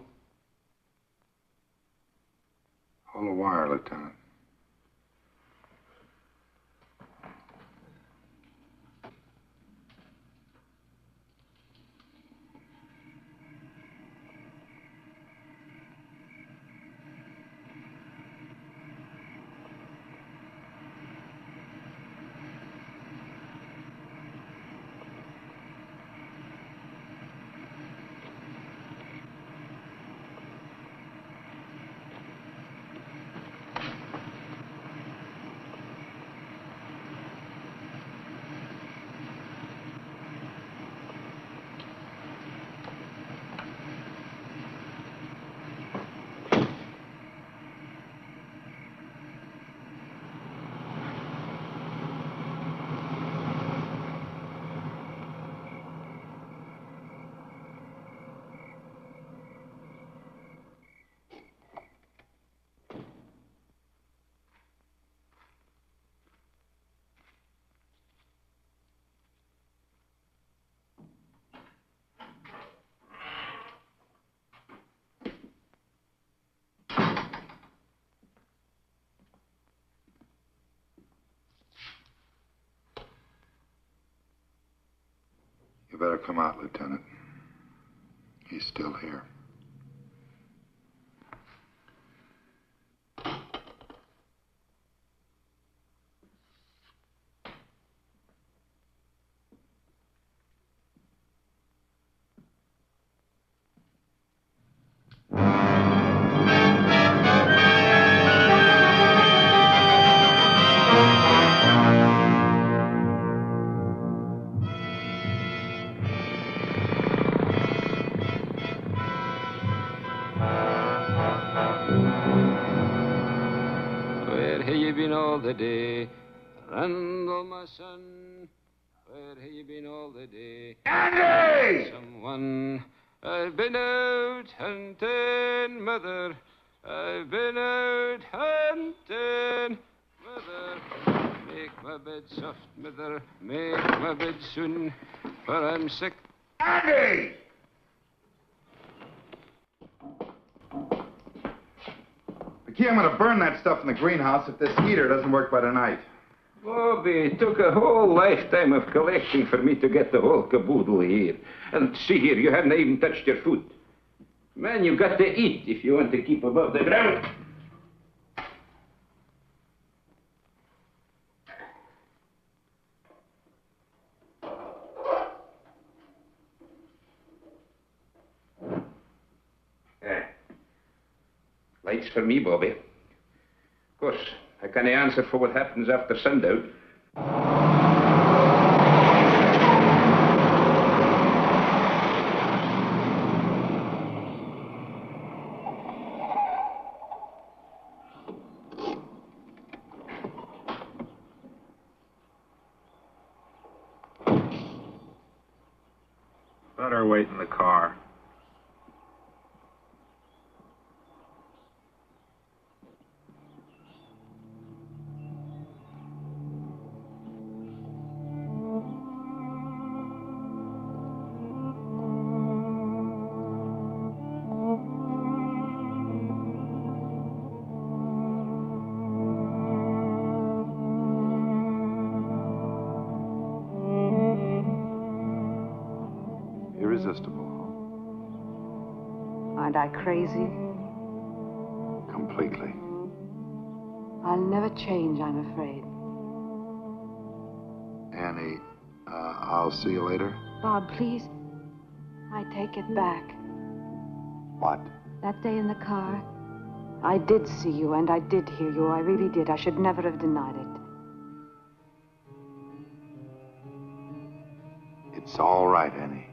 Hold the wire, Lieutenant. better come out, Lieutenant. He's still here. All the day, Randall, my son, where have you been all the day? Andy! Someone, I've been out hunting, mother. I've been out hunting, mother. Make my bed soft, mother. Make my bed soon, for I'm sick. Andy! Key, I'm going to burn that stuff in the greenhouse if this heater doesn't work by tonight. Bobby, it took a whole lifetime of collecting for me to get the whole caboodle here. And see here, you haven't even touched your food. Man, you got to eat if you want to keep above the ground. Lights for me, Bobby. Of course, I can't answer for what happens after sundown. Better wait in the car. Aren't I crazy? Completely. I'll never change, I'm afraid. Annie, I'll see you later. Bob, please. I take it back. What? That day in the car, I did see you and I did hear you. I really did. I should never have denied it. It's all right, Annie.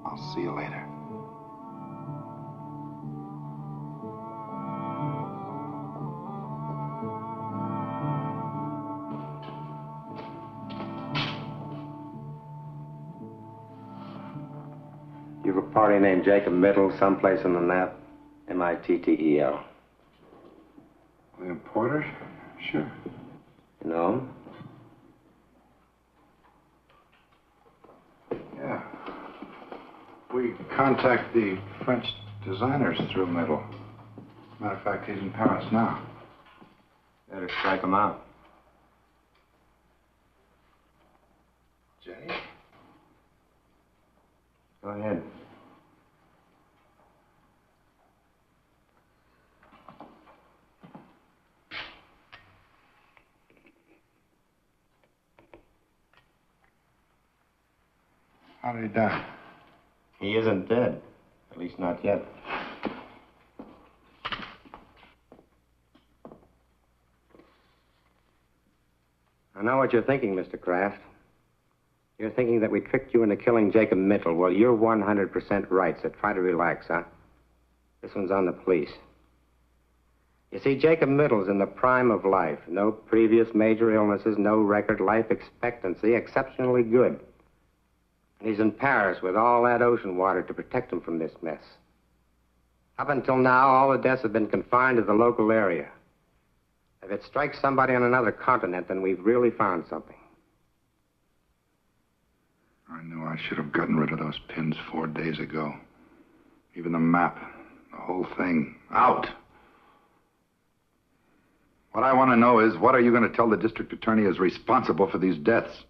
I'll see you later. You've a party named Jacob Mittel someplace in the map? M-I-T-T-E-L. William Porter? Sure. You know him? Yeah. We contact the French designers through Mittel. Matter of fact, he's in Paris now. Better strike him out. Jenny? Go ahead. How did he die? He isn't dead. At least not yet. I know what you're thinking, Mr. Kraft. You're thinking that we tricked you into killing Jacob Mittel. Well, you're 100% right, so try to relax, huh? This one's on the police. You see, Jacob Mittel's in the prime of life. No previous major illnesses, no record, life expectancy, exceptionally good. And he's in Paris with all that ocean water to protect him from this mess. Up until now, all the deaths have been confined to the local area. If it strikes somebody on another continent, then we've really found something. I knew I should have gotten rid of those pins 4 days ago. Even the map, the whole thing, out. What I want to know is, what are you going to tell the district attorney is responsible for these deaths?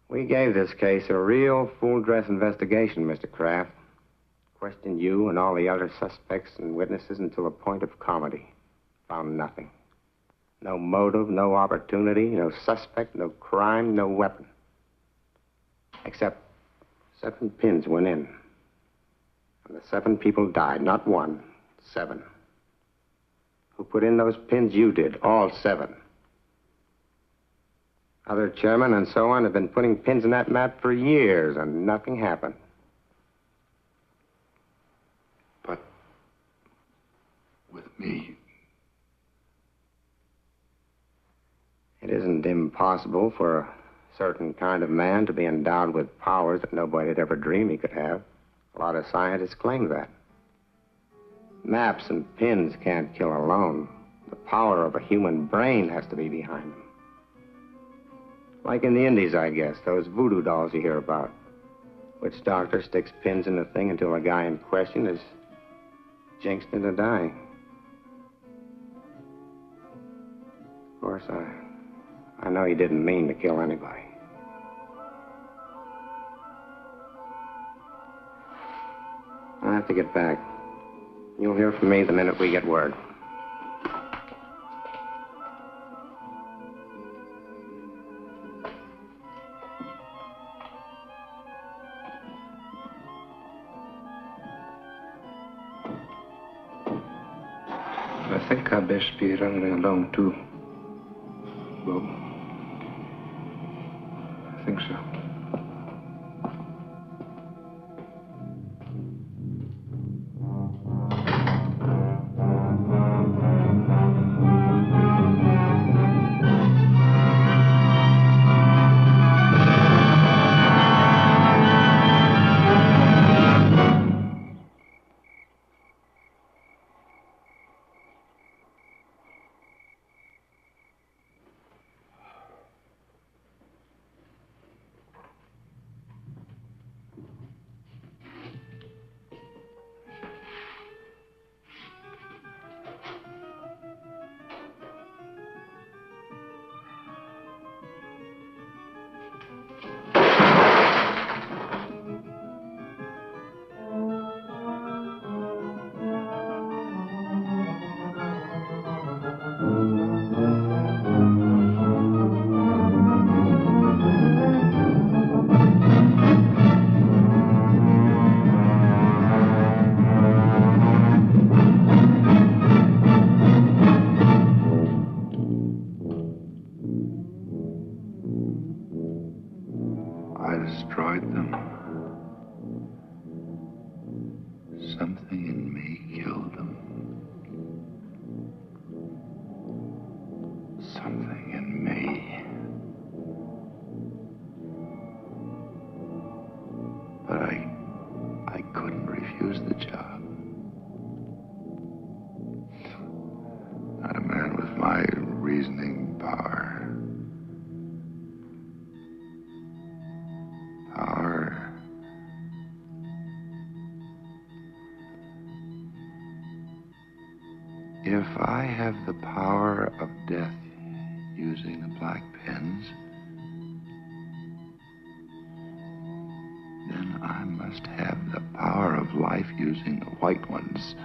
We gave this case a real full-dress investigation, Mr. Kraft. Questioned you and all the other suspects and witnesses until the point of comedy. Found nothing. No motive, no opportunity, no suspect, no crime, no weapon. Except 7 pins went in. And the 7 people died. Not 1, 7. Who put in those pins? You did. All 7. Other chairmen and so on have been putting pins in that map for years, and nothing happened. But with me, it isn't impossible for a certain kind of man to be endowed with powers that nobody had ever dreamed he could have. A lot of scientists claim that. Maps and pins can't kill alone. The power of a human brain has to be behind them. Like in the Indies, I guess, those voodoo dolls you hear about. Witch doctor sticks pins in the thing until the guy in question is jinxed into dying. Of course, I know he didn't mean to kill anybody. I have to get back. You'll hear from me the minute we get word. I think I'd best be running along, too. Bob. I think so. If I have the power of death using the black pens, then I must have the power of life using the white ones.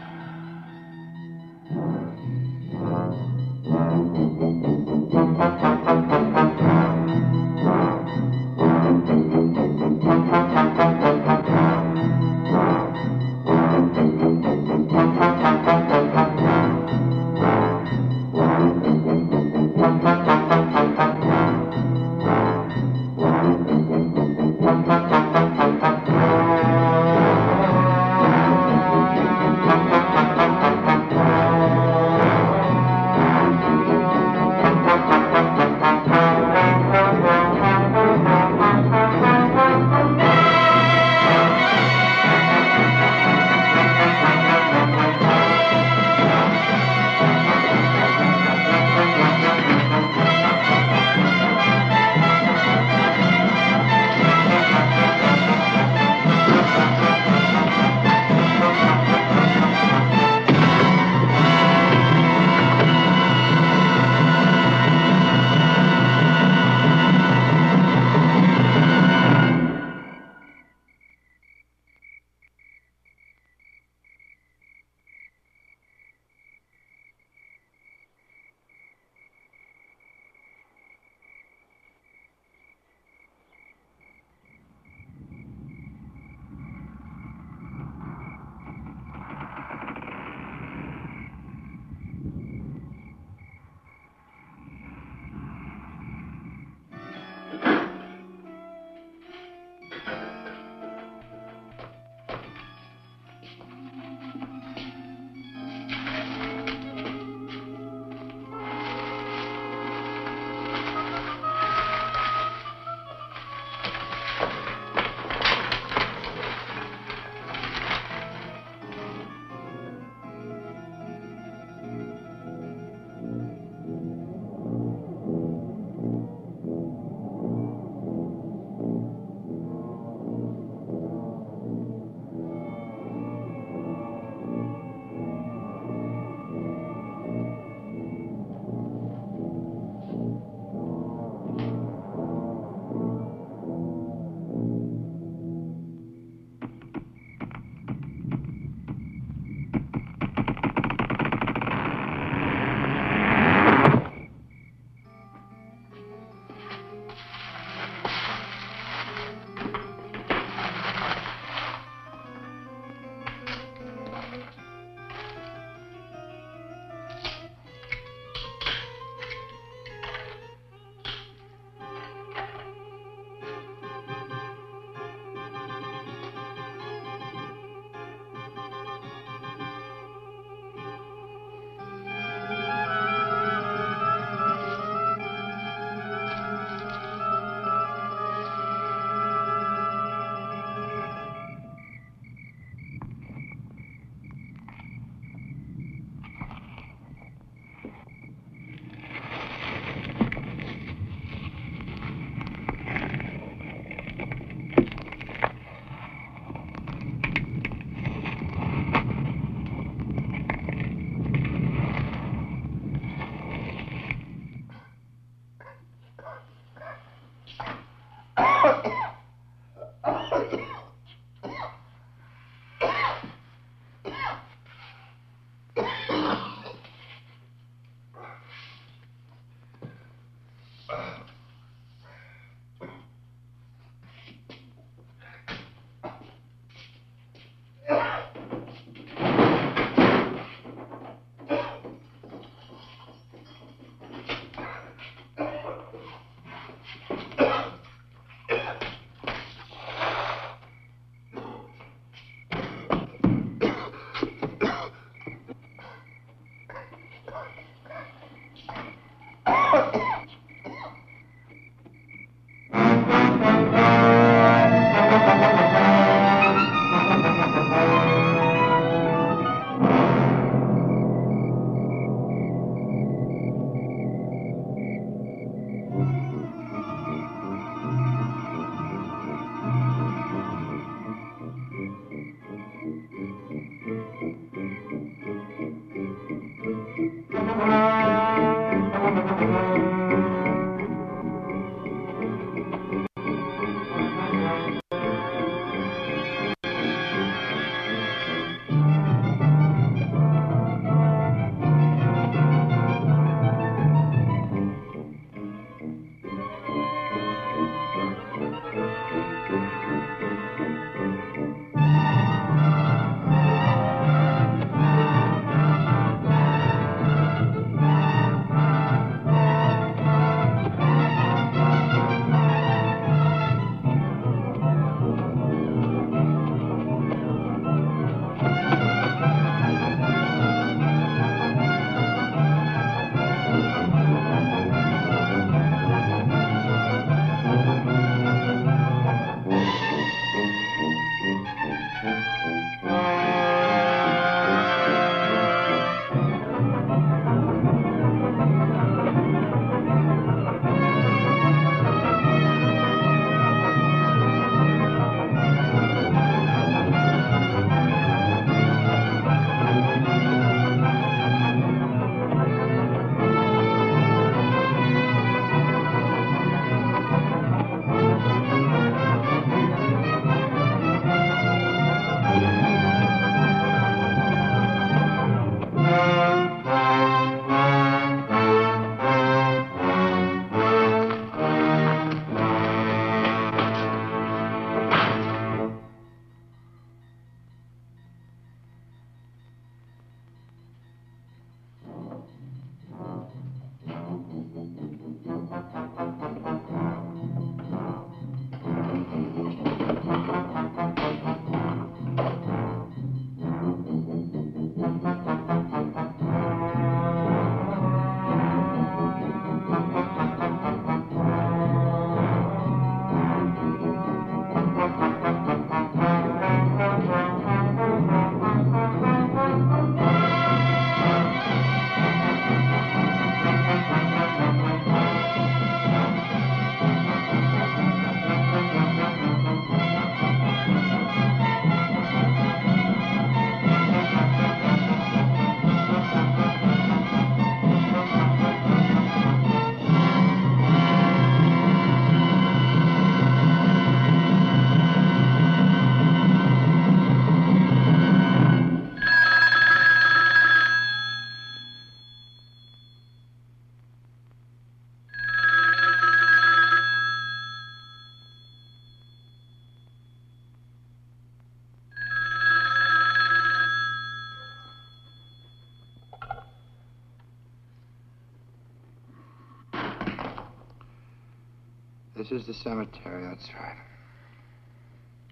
This is the cemetery. That's right.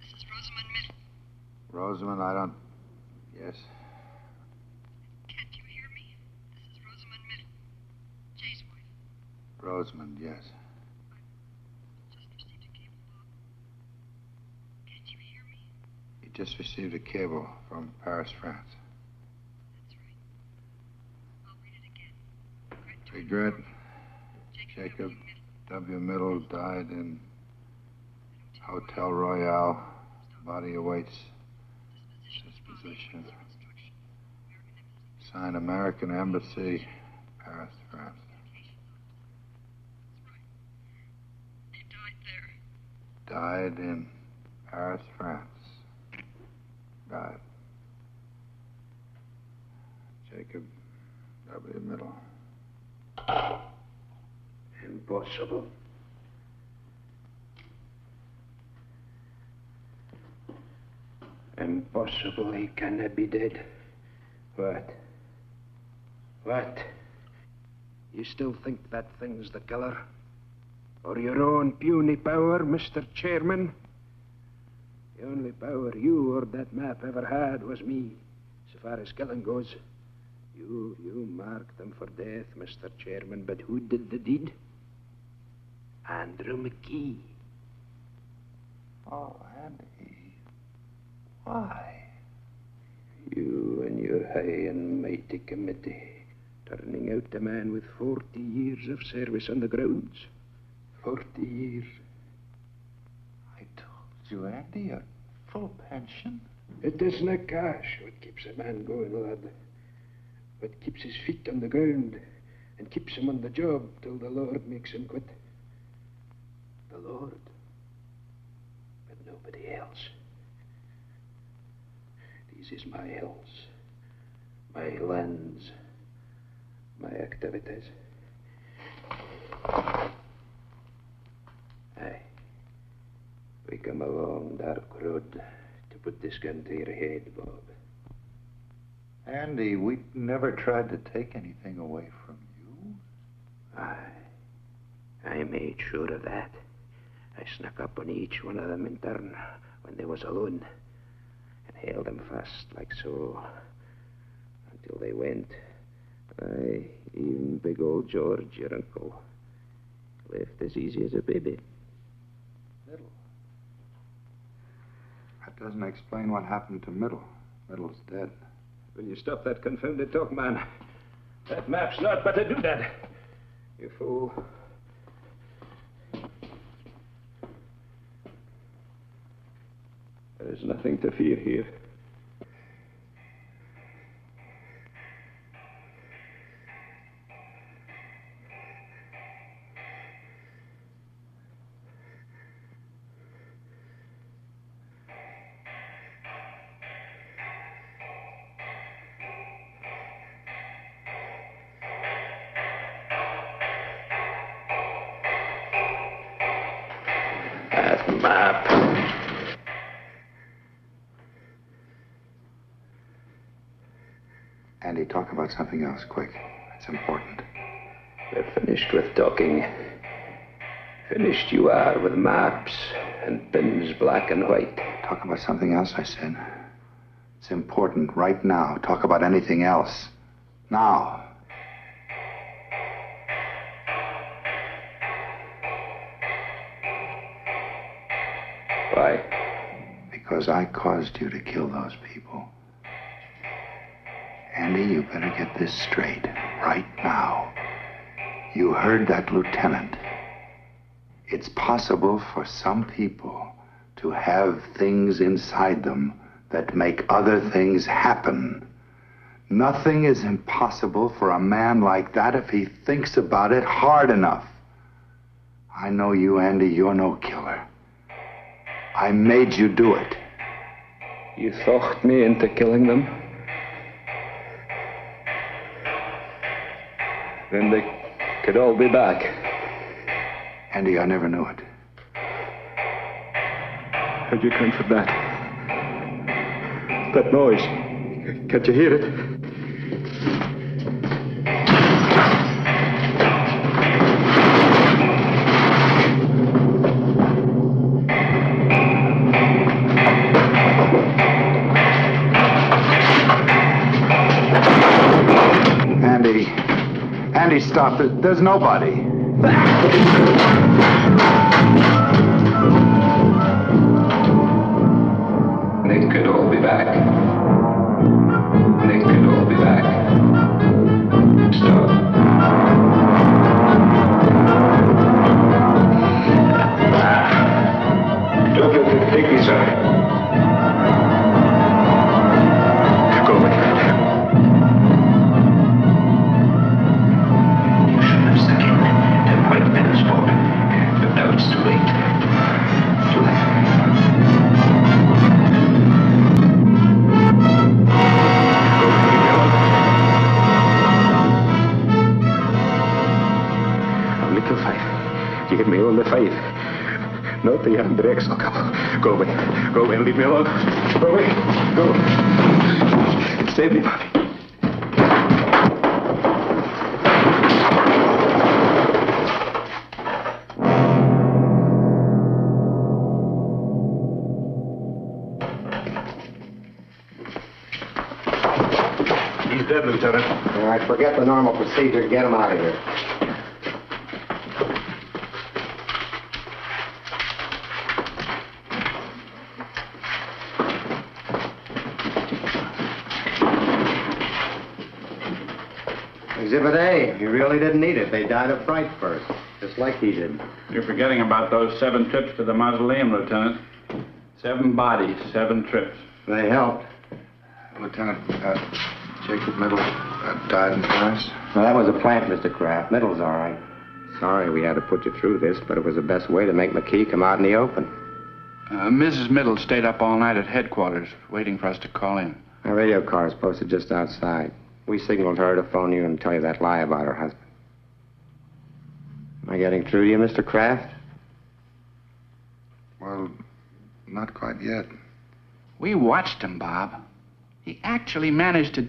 This is Rosamund Middle. Rosamund, I don't... Yes. Can't you hear me? This is Rosamund Middle. Jay's wife. Rosamund, yes. Just received a cable, Bob. Can't you hear me? He just received a cable from Paris, France. That's right. I'll read it again. Regret. Jacob W. Middle died in Hotel Royale. Body awaits disposition. Signed American Embassy, Paris, France. He died there. Died in Paris, France. Died. Jacob W. Middle. Impossible. Impossible. He cannot be dead. What? What? You still think that thing's the killer? Or your own puny power, Mr. Chairman? The only power you or that map ever had was me, so far as killing goes. You marked them for death, Mr. Chairman, but who did the deed? Andrew McGee. Oh, Andy. Why? You and your high and mighty committee, turning out a man with 40 years of service on the grounds. 40 years. I told you, Andy, a full pension. It isn't cash what keeps a man going, lad. What keeps his feet on the ground and keeps him on the job till the Lord makes him quit. The Lord, but nobody else. This is my hills, my lands, my activities. Aye, we come a long, dark road to put this gun to your head, Bob. Andy, we never tried to take anything away from you. I made sure of that. I snuck up on each one of them in turn when they was alone and held them fast like so until they went. Aye, even big old George, your uncle, left as easy as a baby. Middle. That doesn't explain what happened to Middle. Middle's dead. Will you stop that confounded talk, man? That map's not but a doodad. You fool. There is nothing to fear here. That map. Andy, talk about something else, quick. It's important. We're finished with talking. Finished you are with maps and pins black and white. Talk about something else, I said. It's important right now. Talk about anything else. Now. Why? Because I caused you to kill those people. Andy, you better get this straight right now. You heard that lieutenant. It's possible for some people to have things inside them that make other things happen. Nothing is impossible for a man like that if he thinks about it hard enough. I know you, Andy, you're no killer. I made you do it. You talked me into killing them? Then they could all be back. Andy, I never knew it. How'd you come for that? That noise. Can't you hear it? Andy, stop. There's nobody. They could all be back. They could all be back. Stop. Don't let them take me, sir. Go away. You should have stuck in the white men's fort, but now it's too late. Too late. Little five. You get me on the five. Not the Andrex. Go away. Go away and leave me alone. Go away. Go. Save me, Bobby. He's dead, Lieutenant. All right, forget the normal procedure. Get him out of here. Exhibit A. He really didn't need it. They died of fright first, just like he did. You're forgetting about those 7 trips to the mausoleum, Lieutenant. 7 bodies, 7 trips. They helped. Lieutenant, Jacob Middle died in Paris. Well, that was a plant, Mr. Kraft. Middle's all right. Sorry we had to put you through this, but it was the best way to make McKee come out in the open. Mrs. Middle stayed up all night at headquarters, waiting for us to call in. Our radio car is posted just outside. We signaled her to phone you and tell you that lie about her husband. Am I getting through to you, Mr. Kraft? Well, not quite yet. We watched him, Bob. He actually managed to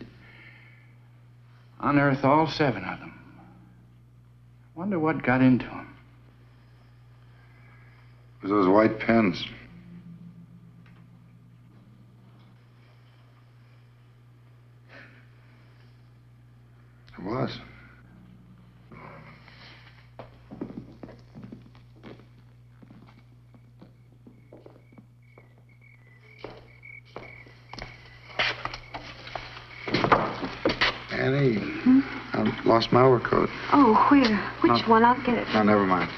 unearth all 7 of them. Wonder what got into him. It was those white pens. It was. Annie, I lost my overcoat. Oh, where? Which one? I'll get it. No, never mind.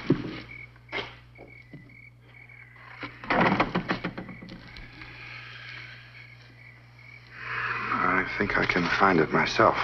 I think I can find it myself.